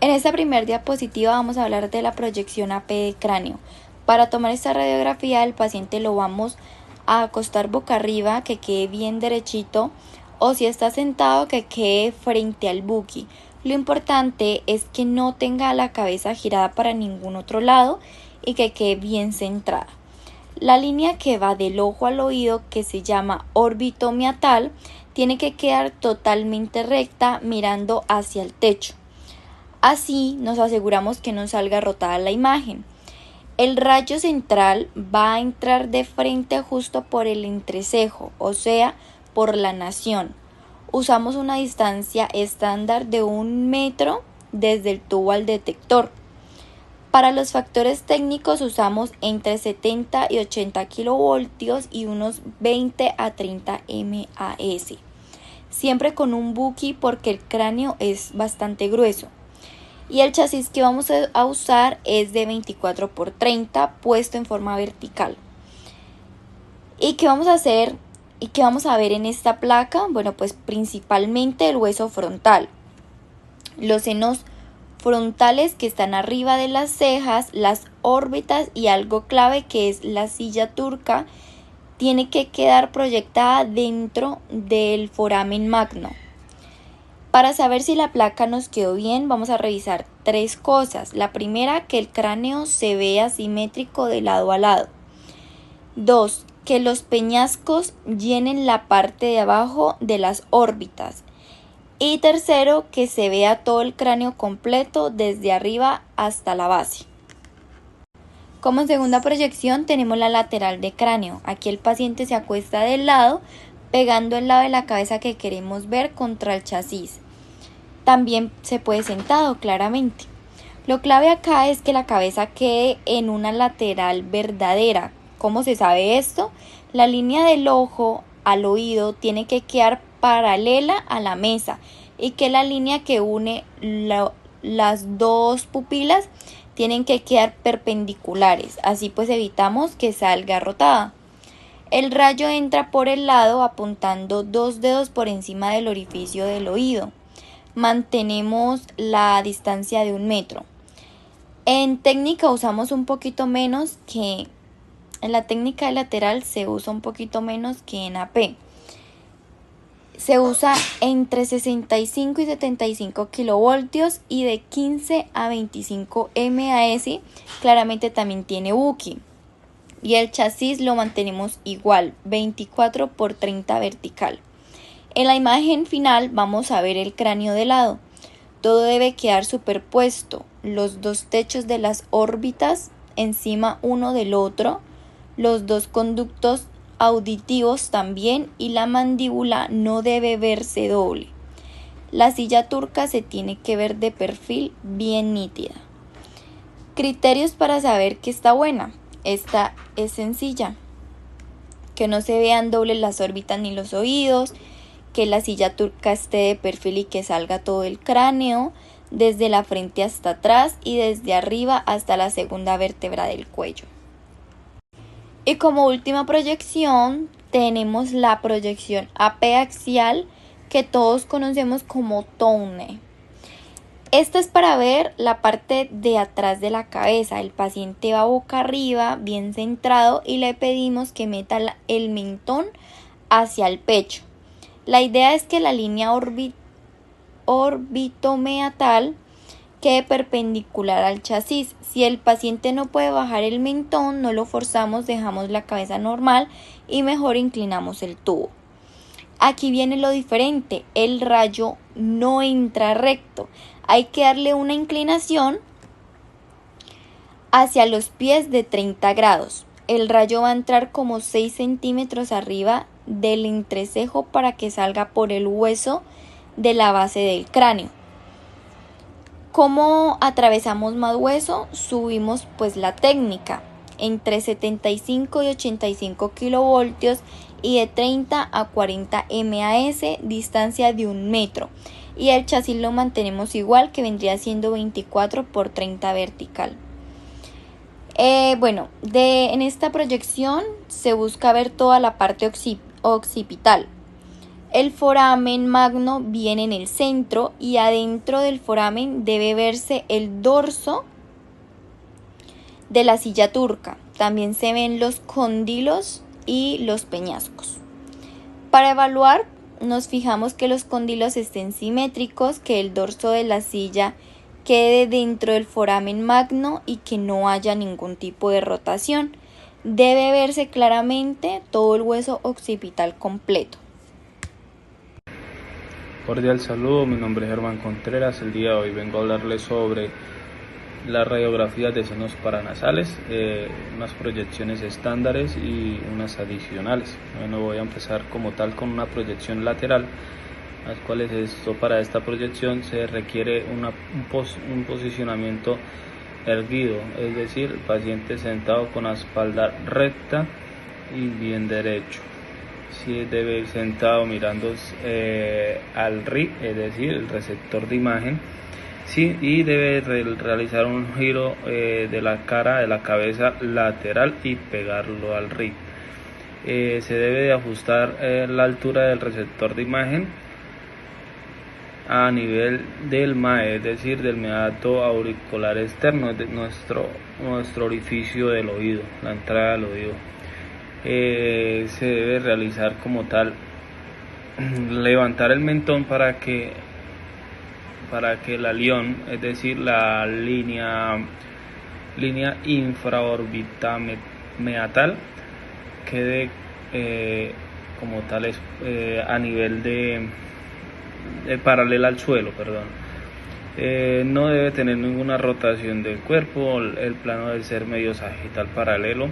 En esta primera diapositiva vamos a hablar de la proyección AP de cráneo. Para tomar esta radiografía el paciente lo vamos a acostar boca arriba, que quede bien derechito, o si está sentado que quede frente al buki. Lo importante es que no tenga la cabeza girada para ningún otro lado y que quede bien centrada. La línea que va del ojo al oído, que se llama órbito meatal, tiene que quedar totalmente recta mirando hacia el techo. Así nos aseguramos que no salga rotada la imagen. El rayo central va a entrar de frente justo por el entrecejo, o sea, por la nación. Usamos una distancia estándar de 1 metro desde el tubo al detector. Para los factores técnicos usamos entre 70 y 80 kilovoltios y unos 20 a 30 MAS. Siempre con un buki porque el cráneo es bastante grueso. Y el chasis que vamos a usar es de 24 por 30 puesto en forma vertical. ¿Y qué vamos a hacer? ¿Y qué vamos a ver en esta placa? Bueno, pues principalmente el hueso frontal, los senos frontales que están arriba de las cejas, las órbitas y algo clave que es la silla turca, tiene que quedar proyectada dentro del foramen magno. Para saber si la placa nos quedó bien, vamos a revisar 3 cosas. La primera, que el cráneo se vea simétrico de lado a lado. 2, que los peñascos llenen la parte de abajo de las órbitas. Y tercero, que se vea todo el cráneo completo desde arriba hasta la base. Como segunda proyección tenemos la lateral de cráneo. Aquí el paciente se acuesta del lado, pegando el lado de la cabeza que queremos ver contra el chasis. También se puede sentado, claramente. Lo clave acá es que la cabeza quede en una lateral verdadera. ¿Cómo se sabe esto? La línea del ojo al oído tiene que quedar paralela a la mesa y que la línea que une las dos pupilas tienen que quedar perpendiculares. Así pues evitamos que salga rotada. El rayo entra por el lado apuntando 2 dedos por encima del orificio del oído. Mantenemos la distancia de 1 metro. En técnica usamos un poquito menos que en la técnica de lateral se usa un poquito menos que en AP. Se usa entre 65 y 75 kilovoltios y de 15 a 25 MAS. Claramente también tiene buki. Y el chasis lo mantenemos igual, 24 por 30 vertical. En la imagen final vamos a ver el cráneo de lado. Todo debe quedar superpuesto, los 2 techos de las órbitas encima uno del otro, los 2 conductos auditivos también y la mandíbula no debe verse doble. La silla turca se tiene que ver de perfil bien nítida. Criterios para saber que está buena. Esta es sencilla. Que no se vean dobles las órbitas ni los oídos, que la silla turca esté de perfil y que salga todo el cráneo, desde la frente hasta atrás y desde arriba hasta la segunda vértebra del cuello. Y como última proyección tenemos la proyección AP axial que todos conocemos como TONE. Esta es para ver la parte de atrás de la cabeza. El paciente va boca arriba, bien centrado y le pedimos que meta el mentón hacia el pecho. La idea es que la línea orbitomeatal quede perpendicular al chasis. Si el paciente no puede bajar el mentón, no lo forzamos, dejamos la cabeza normal y mejor inclinamos el tubo. Aquí viene lo diferente, el rayo no entra recto. Hay que darle una inclinación hacia los pies de 30 grados. El rayo va a entrar como 6 centímetros arriba del entrecejo para que salga por el hueso de la base del cráneo. ¿Cómo atravesamos más hueso? Subimos pues la técnica entre 75 y 85 kilovoltios y de 30 a 40 MAS, distancia de 1 metro. Y el chasis lo mantenemos igual, que vendría siendo 24 por 30 vertical. En esta proyección se busca ver toda la parte occipital. El foramen magno viene en el centro y adentro del foramen debe verse el dorso de la silla turca. También se ven los cóndilos y los peñascos. Para evaluar, nos fijamos que los cóndilos estén simétricos, que el dorso de la silla quede dentro del foramen magno y que no haya ningún tipo de rotación. Debe verse claramente todo el hueso occipital completo. Cordial saludo, mi nombre es Germán Contreras. El día de hoy vengo a hablarles sobre las radiografías de senos paranasales, unas proyecciones estándares y unas adicionales. Bueno, voy a empezar como tal con una proyección lateral, las cuales para esta proyección se requiere un posicionamiento erguido, es decir, el paciente sentado con la espalda recta y bien derecho. Sí, debe ir sentado mirando al RI, es decir, el receptor de imagen. Sí, y debe realizar un giro de la cara, de la cabeza lateral y pegarlo al RI. Se debe de ajustar la altura del receptor de imagen a nivel del MAE, es decir, del meato auricular externo, de nuestro orificio del oído, la entrada del oído. Se debe realizar como tal, levantar el mentón para que el alión, es decir, la línea infraorbitameatal quede como tal a nivel de paralela al suelo, no debe tener ninguna rotación del cuerpo, el plano debe ser medio sagital paralelo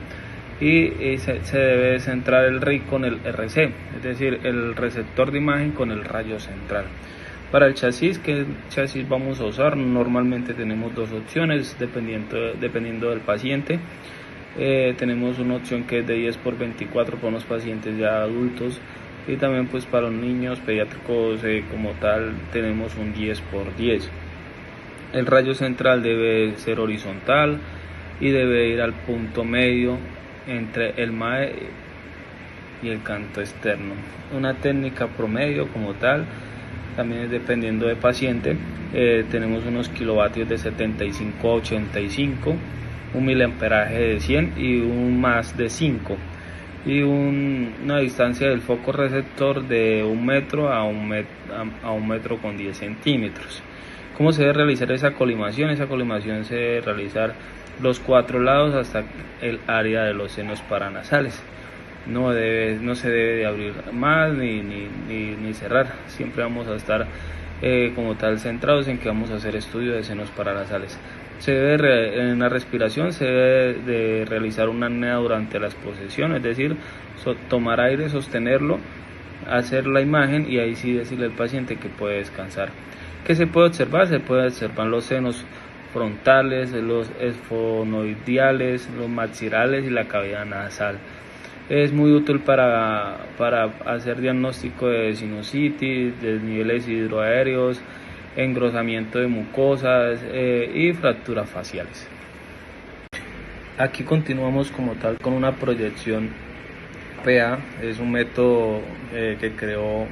y se debe centrar el RI con el RC, es decir, el receptor de imagen con el rayo central. Para el chasis, ¿qué chasis vamos a usar? Normalmente tenemos dos opciones dependiendo del paciente. Tenemos una opción que es de 10x24 para unos pacientes ya adultos, y también pues para los niños pediátricos como tal tenemos un 10x10. El rayo central debe ser horizontal y debe ir al punto medio entre el MAE y el canto externo. Una técnica promedio como tal, también es dependiendo del paciente. Tenemos unos kilovatios de 75 a 85, un miliamperaje de 100 y un más de 5, y una distancia del foco receptor de 1 metro a 1 metro con 10 centímetros. ¿Cómo se debe realizar esa colimación? Esa colimación se debe realizar los 4 lados hasta el área de los senos paranasales. No se debe de abrir más ni cerrar. Siempre vamos a estar como tal centrados en que vamos a hacer estudio de senos paranasales. En la respiración se debe de realizar una apnea durante la exposición, es decir, tomar aire, sostenerlo, hacer la imagen y ahí sí decirle al paciente que puede descansar. ¿Qué se puede observar? Se puede observar los senos frontales, los esfonoideales, los maxilares y la cavidad nasal. Es muy útil para hacer diagnóstico de sinusitis, desniveles hidroaéreos, engrosamiento de mucosas y fracturas faciales. Aquí continuamos como tal con una proyección PA. Es un método que creó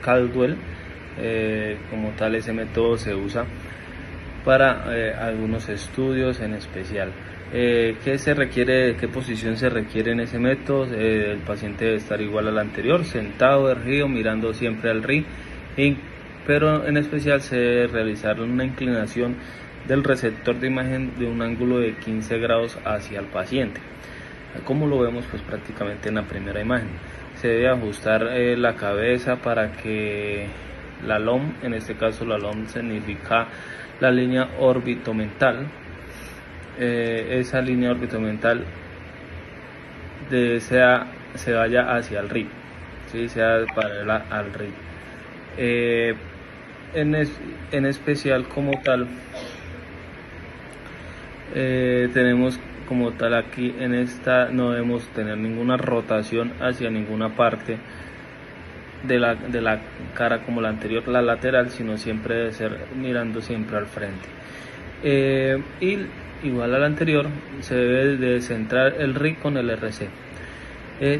Caldwell. Como tal, ese método se usa para algunos estudios en especial. ¿Qué se requiere? ¿Qué posición se requiere en ese método? El paciente debe estar igual al anterior, sentado, erguido, mirando siempre al RI, pero en especial se debe realizar una inclinación del receptor de imagen de un ángulo de 15 grados hacia el paciente. ¿Cómo lo vemos? Pues prácticamente en la primera imagen. Se debe ajustar la cabeza para que la LOM, en este caso la LOM significa la línea orbitomental, esa línea orbitomental se vaya hacia el RIP, ¿sí? Sea paralela al RIP. En especial como tal, tenemos como tal aquí en esta no debemos tener ninguna rotación hacia ninguna parte de la cara como la anterior, la lateral, sino siempre debe ser mirando siempre al frente. Y igual al anterior se debe de centrar el RI con el RC.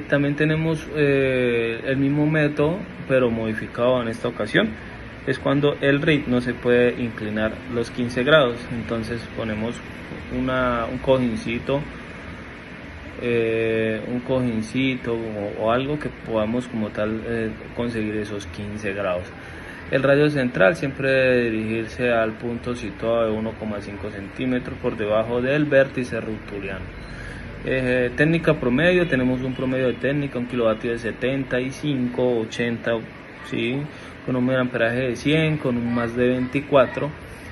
También tenemos el mismo método, pero modificado en esta ocasión. Es cuando el RIP no se puede inclinar los 15 grados. Entonces ponemos un cojincito, o algo que podamos como tal conseguir esos 15 grados. El radio central siempre debe dirigirse al punto situado de 1,5 centímetros por debajo del vértice rutuliano. Técnica promedio, tenemos un promedio de técnica, un kilovatio de 75, 80, ¿sí? Con un miliamperaje de 100, con un más de 24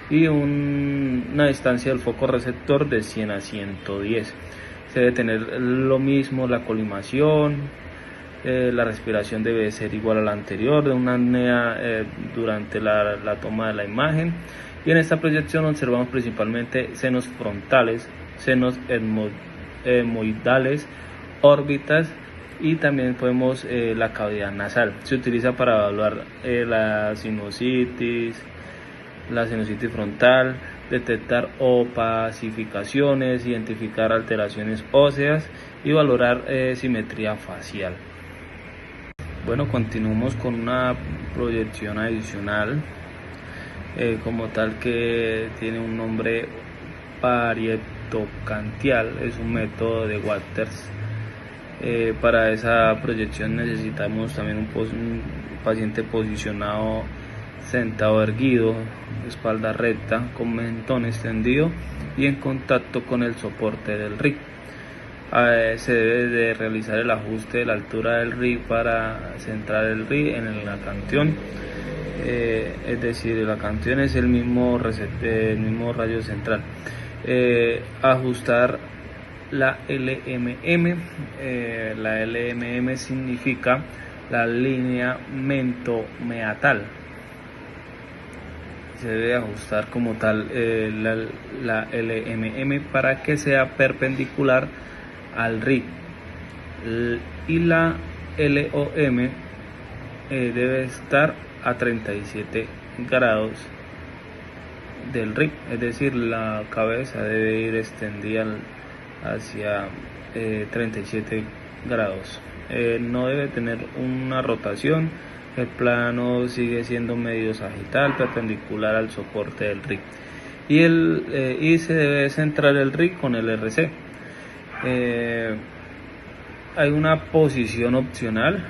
y una distancia del foco receptor de 100 a 110. Se debe tener lo mismo la colimación, la respiración debe ser igual a la anterior, de una apnea durante la toma de la imagen. Y en esta proyección observamos principalmente senos frontales, senos etmoidales, órbitas y también podemos la cavidad nasal. Se utiliza para evaluar la sinusitis frontal, detectar opacificaciones, identificar alteraciones óseas y valorar simetría facial. Bueno, continuamos con una proyección adicional, como tal, que tiene un nombre parietocantial. Es un método de Waters. Para esa proyección necesitamos también un paciente posicionado sentado erguido, espalda recta, con mentón extendido y en contacto con el soporte del RIC. Se debe de realizar el ajuste de la altura del RIC para centrar el RIC en el acantión. Es decir, el acantión es el mismo radio central. Ajustar la LMM. La LMM significa la línea mentomeatal. Se debe ajustar como tal la LMM para que sea perpendicular al RIC, y la LOM debe estar a 37 grados del RIC, es decir, la cabeza debe ir extendida hacia 37 grados. No debe tener una rotación. El plano sigue siendo medio sagital, perpendicular al soporte del RIC. Y se debe centrar el RIC con el RC. Hay una posición opcional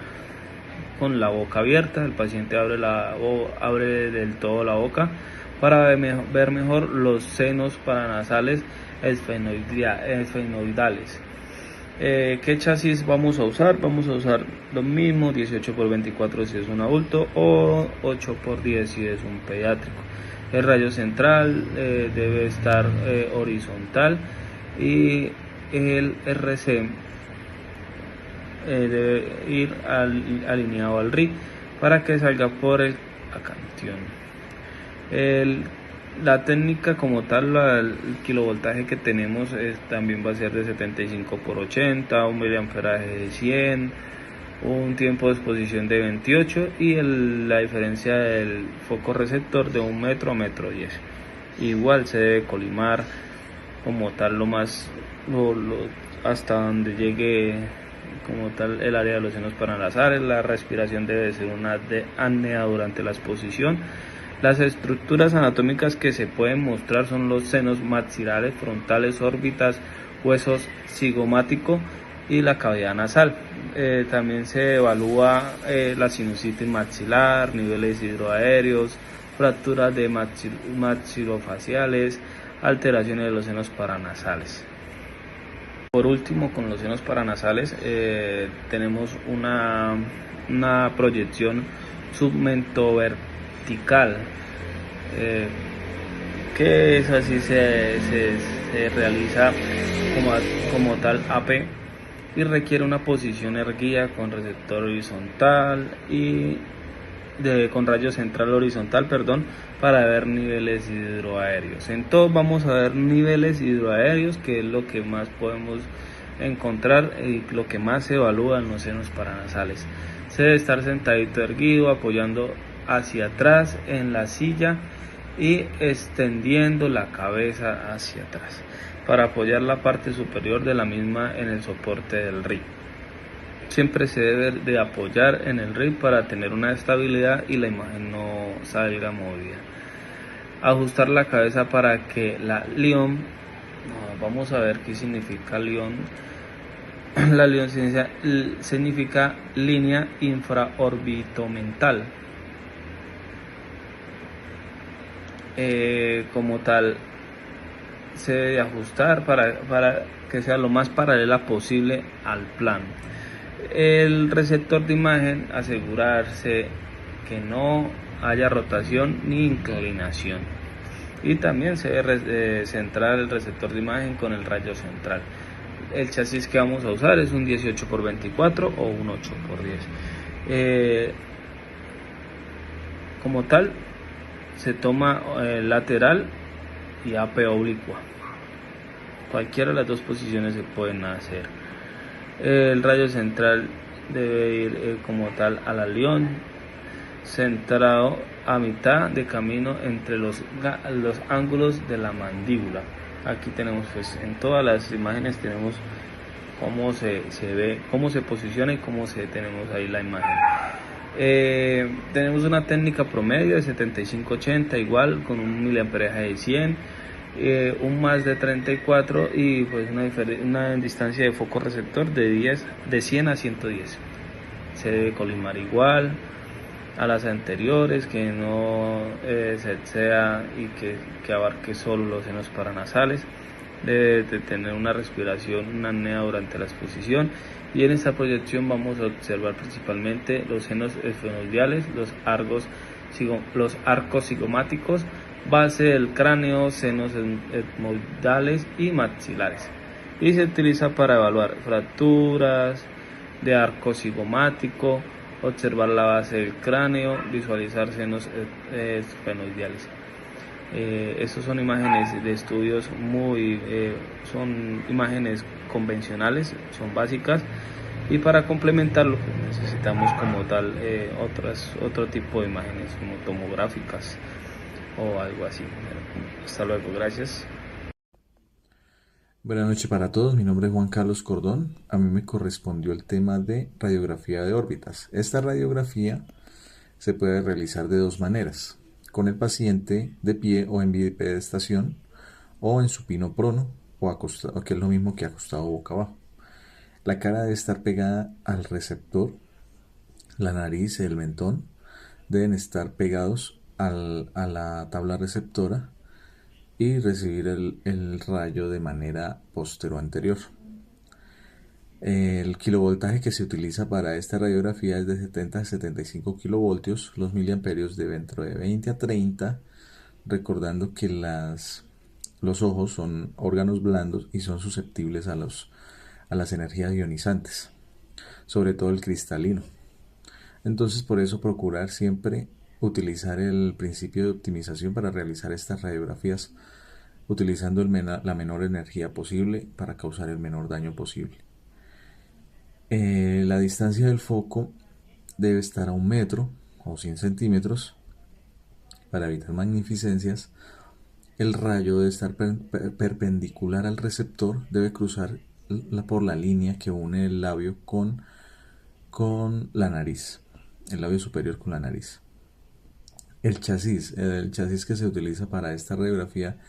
con la boca abierta. El paciente abre del todo la boca para ver mejor los senos paranasales esfenoidales. ¿Qué chasis vamos a usar? Vamos a usar lo mismo, 18x24 si es un adulto o 8x10 si es un pediátrico. El radio central debe estar horizontal y el RC debe ir alineado al RIC para que salga por el acantión. La técnica como tal, el kilovoltaje que tenemos también va a ser de 75x80, un miliamperaje de 100, un tiempo de exposición de 28 y la diferencia del foco receptor de 1 metro a 1,10 metros. Igual se debe colimar como tal hasta donde llegue como tal el área de los senos paranasales. La respiración debe ser una apnea durante la exposición. Las estructuras anatómicas que se pueden mostrar son los senos maxilares, frontales, órbitas, huesos cigomático y la cavidad nasal. También se evalúa la sinusitis maxilar, niveles hidroaéreos, fracturas de maxilofaciales, alteraciones de los senos paranasales. Por último, con los senos paranasales tenemos una proyección submentovertical, que es así, se realiza como tal AP y requiere una posición erguida con receptor horizontal y con radio central horizontal, para ver niveles hidroaéreos. Entonces vamos a ver niveles hidroaéreos, que es lo que más podemos encontrar y lo que más se evalúa en los senos paranasales. Se debe estar sentadito erguido, apoyando hacia atrás en la silla y extendiendo la cabeza hacia atrás para apoyar la parte superior de la misma en el soporte del RIC. siempre se debe de apoyar en el rig para tener una estabilidad y la imagen no salga movida. Ajustar la cabeza para que la león, vamos a ver qué significa león. La león significa línea infraorbitomental. Como tal, se debe ajustar para que sea lo más paralela posible al plano. El receptor de imagen, asegurarse que no haya rotación ni inclinación, y también se debe centrar el receptor de imagen con el rayo central. El chasis que vamos a usar es un 18x24 o un 8x10. Como tal, se toma lateral y AP oblicua. Cualquiera de las dos posiciones se pueden hacer. El rayo central debe ir como tal a la león, centrado a mitad de camino entre los ángulos de la mandíbula. Aquí tenemos, pues, en todas las imágenes tenemos cómo se ve, cómo se posiciona y cómo tenemos ahí la imagen. Tenemos una técnica promedio de 75-80, igual con un miliamperaje de 100, un más de 34 y pues una distancia de foco receptor de 100 a 110. Se debe colimar igual a las anteriores, que no se exceda y que abarque solo los senos paranasales. Debe de tener una respiración, una apnea durante la exposición, y en esta proyección vamos a observar principalmente los senos esfenoideales, los arcos cigomáticos, base del cráneo, senos etmoidales y maxilares, y se utiliza para evaluar fracturas de arco cigomático, observar la base del cráneo, visualizar senos esfenoideales. Estos son imágenes de estudios son imágenes convencionales, son básicas, y para complementarlo pues, necesitamos como tal otro tipo de imágenes como tomográficas o algo así. Hasta luego, gracias. Buenas noches para todos, mi nombre es Juan Carlos Cordón. A mí me correspondió el tema de radiografía de órbitas. Esta radiografía se puede realizar de dos maneras: con el paciente de pie o en bipedestación, o en supino prono, o acostado, que es lo mismo que acostado boca abajo. La cara debe estar pegada al receptor, la nariz y el mentón deben estar pegados a la tabla receptora y recibir el rayo de manera posterior o anterior. El kilovoltaje que se utiliza para esta radiografía es de 70 a 75 kilovoltios. Los miliamperios de dentro de 20 a 30, recordando que los ojos son órganos blandos y son susceptibles a las energías ionizantes, sobre todo el cristalino. Entonces, por eso procurar siempre utilizar el principio de optimización para realizar estas radiografías, utilizando la menor energía posible para causar el menor daño posible. La distancia del foco debe estar a 1 metro o 100 centímetros para evitar magnificencias. El rayo debe estar perpendicular al receptor, debe cruzar por la línea que une el labio con la nariz, el labio superior con la nariz. El chasis que se utiliza para esta radiografía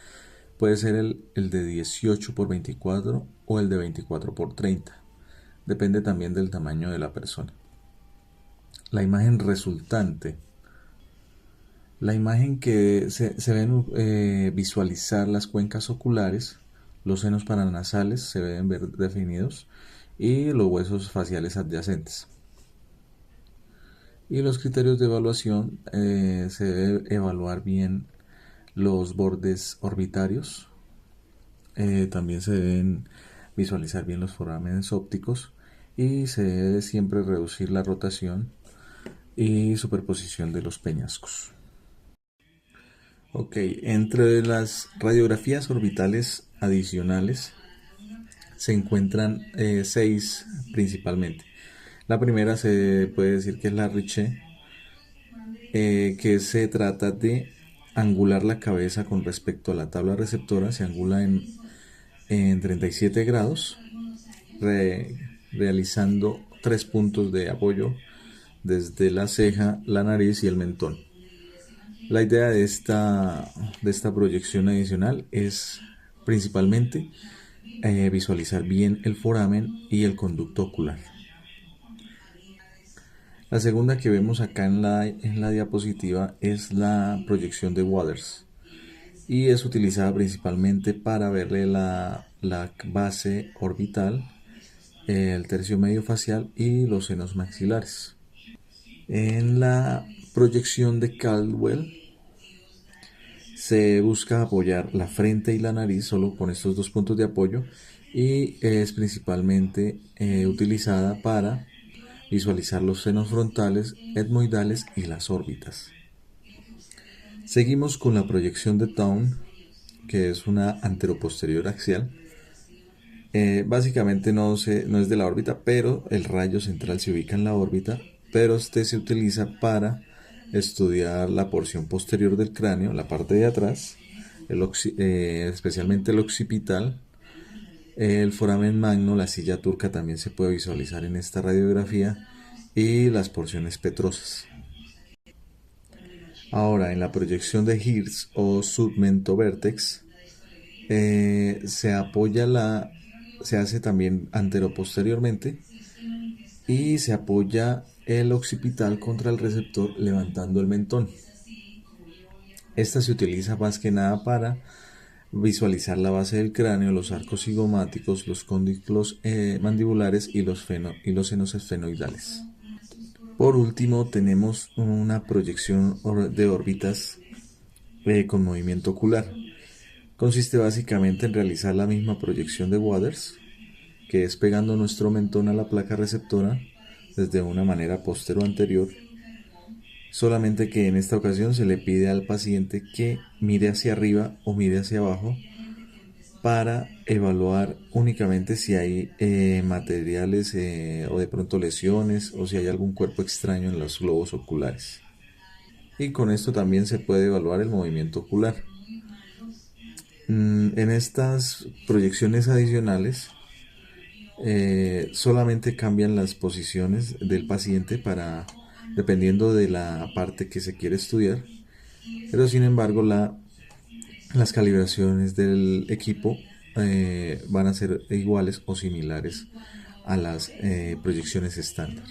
puede ser el de 18x24 o el de 24x30. Depende también del tamaño de la persona. La imagen resultante. La imagen que se ven visualizar las cuencas oculares, los senos paranasales se deben ver definidos y los huesos faciales adyacentes. Y los criterios de evaluación, se debe evaluar bien los bordes orbitarios, también se deben visualizar bien los forámenes ópticos, y se debe siempre reducir la rotación y superposición de los peñascos. Ok, entre las radiografías orbitales adicionales se encuentran 6 principalmente. La primera se puede decir que es la Richter, que se trata de angular la cabeza con respecto a la tabla receptora. Se angula en 37 grados, realizando 3 puntos de apoyo desde la ceja, la nariz y el mentón. La idea de esta proyección adicional es principalmente visualizar bien el foramen y el conducto ocular. La segunda que vemos acá en la diapositiva es la proyección de Waters y es utilizada principalmente para verle la base orbital, el tercio medio facial y los senos maxilares. En la proyección de Caldwell se busca apoyar la frente y la nariz solo con estos 2 puntos de apoyo y es principalmente utilizada para visualizar los senos frontales, etmoidales y las órbitas. Seguimos con la proyección de Town, que es una anteroposterior axial. Básicamente no es de la órbita, pero el rayo central se ubica en la órbita, pero este se utiliza para estudiar la porción posterior del cráneo, la parte de atrás, especialmente el occipital, el foramen magno, la silla turca también se puede visualizar en esta radiografía y las porciones petrosas. Ahora, en la proyección de Hirsch o submentovértex, se hace también anteroposteriormente y se apoya el occipital contra el receptor levantando el mentón. Esta se utiliza más que nada para visualizar la base del cráneo, los arcos cigomáticos, los cóndilos mandibulares y los senos esfenoidales. Por último, tenemos una proyección de órbitas con movimiento ocular. Consiste básicamente en realizar la misma proyección de Waters, que es pegando nuestro mentón a la placa receptora desde una manera postero-anterior, solamente que en esta ocasión se le pide al paciente que mire hacia arriba o mire hacia abajo para evaluar únicamente si hay materiales o de pronto lesiones o si hay algún cuerpo extraño en los globos oculares. Y con esto también se puede evaluar el movimiento ocular. En estas proyecciones adicionales solamente cambian las posiciones del paciente dependiendo de la parte que se quiere estudiar, pero sin embargo las calibraciones del equipo van a ser iguales o similares a las proyecciones estándar.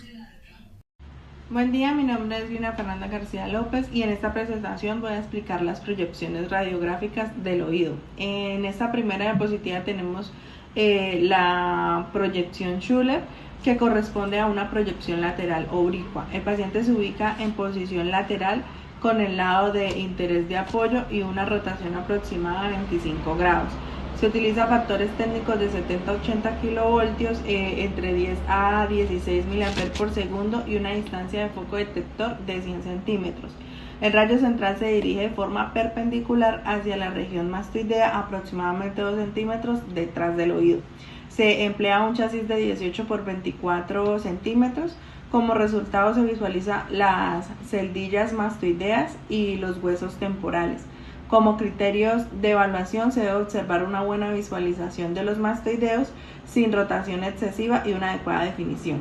Buen día, mi nombre es Lina Fernanda García López y en esta presentación voy a explicar las proyecciones radiográficas del oído. En esta primera diapositiva tenemos la proyección Schuller, que corresponde a una proyección lateral oblicua. El paciente se ubica en posición lateral con el lado de interés de apoyo y una rotación aproximada de 25 grados. Se utiliza factores técnicos de 70 a 80 kilovoltios entre 10 a 16 mA por segundo y una distancia de foco detector de 100 centímetros. El rayo central se dirige de forma perpendicular hacia la región mastoidea, aproximadamente 2 centímetros detrás del oído. Se emplea un chasis de 18 por 24 centímetros. Como resultado se visualiza las celdillas mastoideas y los huesos temporales. Como criterios de evaluación se debe observar una buena visualización de los mastoideos sin rotación excesiva y una adecuada definición.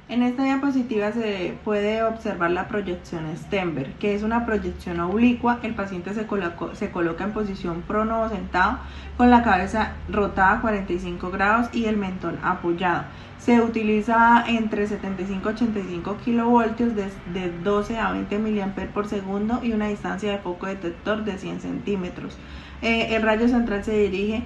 En esta diapositiva se puede observar la proyección Stenberg, que es una proyección oblicua. El paciente se coloca en posición prono o sentado con la cabeza rotada a 45 grados y el mentón apoyado. Se utiliza entre 75 y 85 kilovoltios de 12 a 20 mA por segundo y una distancia de foco detector de 100 centímetros. El rayo central se dirige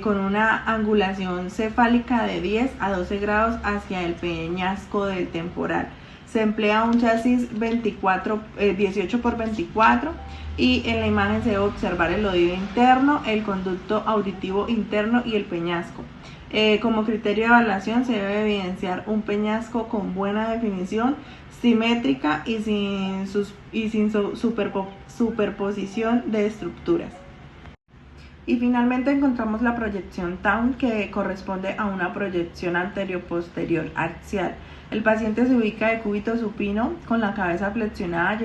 con una angulación cefálica de 10 a 12 grados hacia el peñasco del temporal. Se emplea un chasis 18 por 24 y en la imagen se debe observar el oído interno, el conducto auditivo interno y el peñasco. Como criterio de evaluación se debe evidenciar un peñasco con buena definición, simétrica y sin superposición de estructuras. Y finalmente encontramos la proyección Town, que corresponde a una proyección anterio-posterior axial. El paciente se ubica de cúbito supino con la cabeza flexionada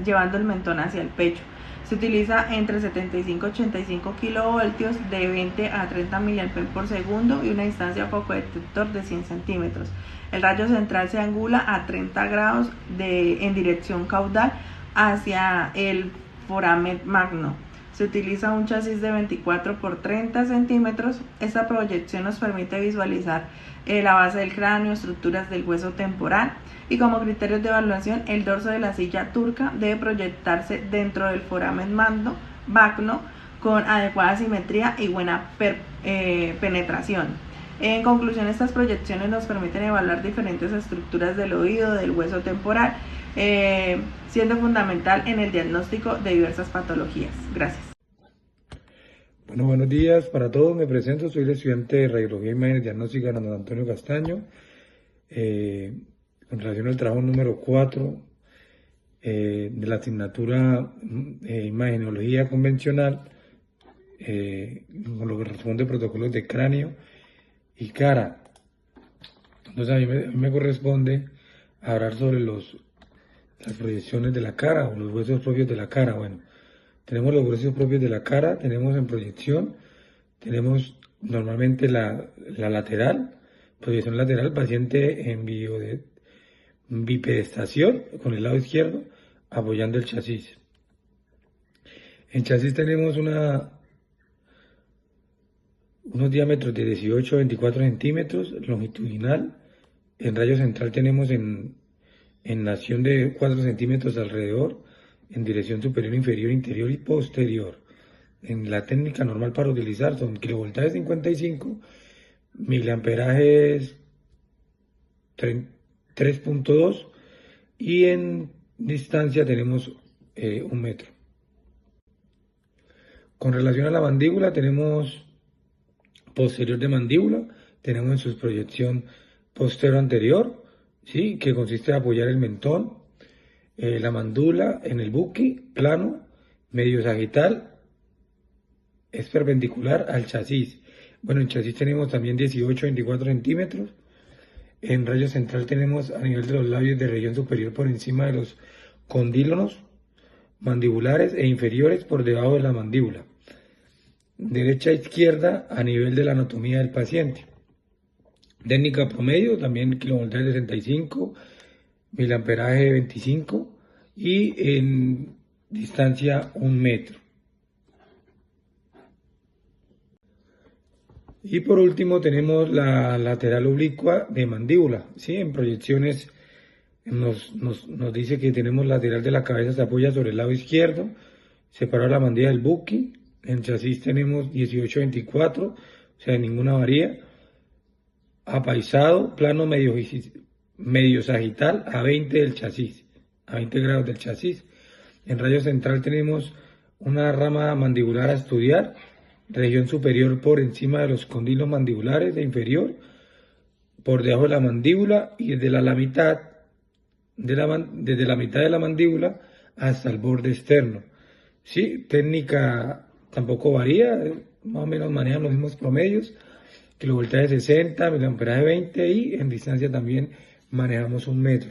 llevando el mentón hacia el pecho. Se utiliza entre 75 y 85 kilovoltios de 20 a 30 mA por segundo y una distancia foco detector de 100 centímetros. El rayo central se angula a 30 grados en dirección caudal hacia el foramen magno. Se utiliza un chasis de 24 por 30 centímetros. Esta proyección nos permite visualizar la base del cráneo, estructuras del hueso temporal, y como criterios de evaluación, el dorso de la silla turca debe proyectarse dentro del foramen magno con adecuada simetría y buena penetración. En conclusión, estas proyecciones nos permiten evaluar diferentes estructuras del oído, del hueso temporal, siendo fundamental en el diagnóstico de diversas patologías. Gracias. Bueno, buenos días para todos. Me presento, soy el estudiante de Radiología e Imágenes Diagnósticas Don Antonio Castaño. Con relación al trabajo número 4 de la asignatura Imagenología Convencional, con lo que responde protocolos de cráneo y cara. Entonces a mí me corresponde hablar sobre las proyecciones de la cara o los huesos propios de la cara. Bueno, tenemos los huesos propios de la cara, tenemos en proyección, tenemos normalmente la lateral, proyección lateral, paciente en bipedestación con el lado izquierdo apoyando el chasis. En chasis tenemos unos diámetros de 18 a 24 centímetros longitudinal. En rayo central tenemos en nación de 4 centímetros alrededor, en dirección superior, inferior, interior y posterior. En la técnica normal para utilizar son kilovoltajes 55, miliamperajes 3.2 y en distancia tenemos 1 metro. Con relación a la mandíbula, tenemos posterior de mandíbula, tenemos en su proyección postero anterior, ¿sí?, que consiste en apoyar el mentón, la mandíbula en el buqui, plano, medio sagital, es perpendicular al chasis. Bueno, en chasis tenemos también 18 a 24 centímetros. En rayo central tenemos a nivel de los labios de región superior por encima de los condílonos mandibulares e inferiores por debajo de la mandíbula. Derecha a izquierda a nivel de la anatomía del paciente. Técnica promedio, también kilovoltaje 65, miliamperaje 25 y en distancia 1 metro. Y por último tenemos la lateral oblicua de mandíbula, ¿sí? En proyecciones nos dice que tenemos lateral de la cabeza, se apoya sobre el lado izquierdo, separado la mandíbula del buqui. En chasis tenemos 18-24, o sea, ninguna varía. Apaisado, plano medio sagital a 20 del chasis, a 20 grados del chasis. En rayo central tenemos una rama mandibular a estudiar, región superior por encima de los condilos mandibulares e inferior, por debajo de la mandíbula y desde la mitad de la mandíbula hasta el borde externo. Sí, técnica tampoco varía, más o menos manejan los mismos promedios, kilovoltaje 60, miliamperaje 20 y en distancia también manejamos 1 metro.